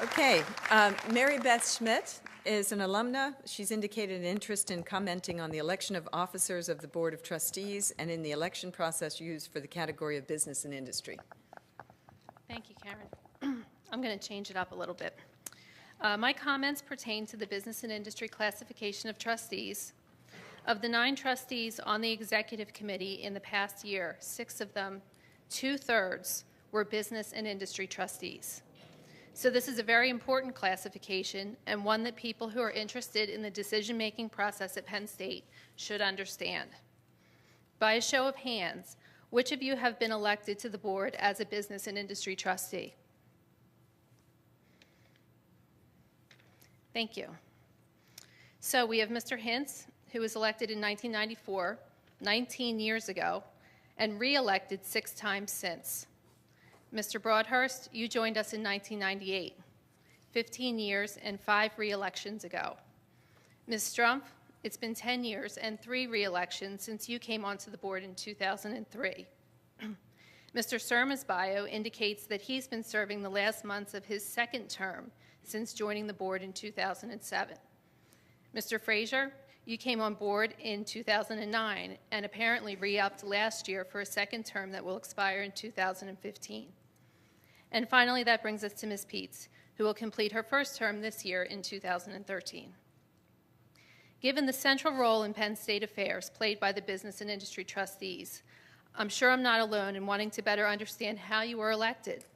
Okay, Mary Beth Schmidt is an alumna. She's indicated an interest in commenting on the election of officers of the Board of Trustees and in the election process used for the category of business and industry. Thank you, Karen. I'm going to change it up a little bit. My comments pertain to the business and industry classification of trustees. Of the 9 trustees on the executive committee in the past year, 6 of them, 2/3, were business and industry trustees. So this is a very important classification and one that people who are interested in the decision-making process at Penn State should understand. By a show of hands, which of you have been elected to the board as a business and industry trustee? Thank you. So we have Mr. Hintz, who was elected in 1994, 19 years ago, and re-elected 6 times since. Mr. Broadhurst, you joined us in 1998, 15 years and 5 re-elections ago. Ms. Strumpf, it's been 10 years and 3 re-elections since you came onto the board in 2003. Mr. Surma's bio indicates that he's been serving the last months of his 2nd term since joining the board in 2007. Mr. Frazier, you came on board in 2009 and apparently re-upped last year for a 2nd term that will expire in 2015. And finally, that brings us to Ms. Peets, who will complete her 1st term this year in 2013. Given the central role in Penn State affairs played by the business and industry trustees, I'm sure I'm not alone in wanting to better understand how you were elected.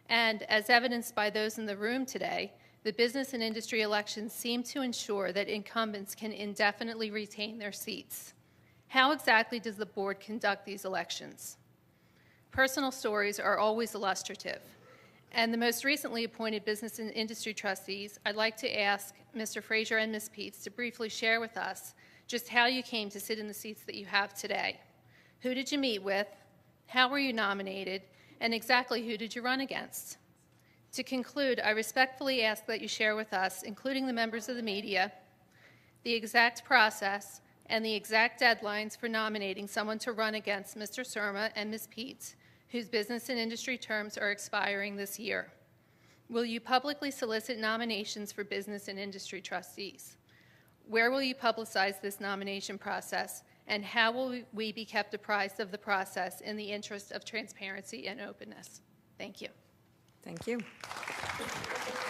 And as evidenced by those in the room today, the business and industry elections seem to ensure that incumbents can indefinitely retain their seats. How exactly does the board conduct these elections? Personal stories are always illustrative. And the most recently appointed business and industry trustees, I'd like to ask Mr. Frazier and Ms. Peets to briefly share with us just how you came to sit in the seats that you have today. Who did you meet with? How were you nominated? And exactly who did you run against? To conclude, I respectfully ask that you share with us, including the members of the media, the exact process and the exact deadlines for nominating someone to run against Mr. Surma and Ms. Peets, whose business and industry terms are expiring this year. Will you publicly solicit nominations for business and industry trustees? Where will you publicize this nomination process, and how will we be kept apprised of the process in the interest of transparency and openness? Thank you. Thank you.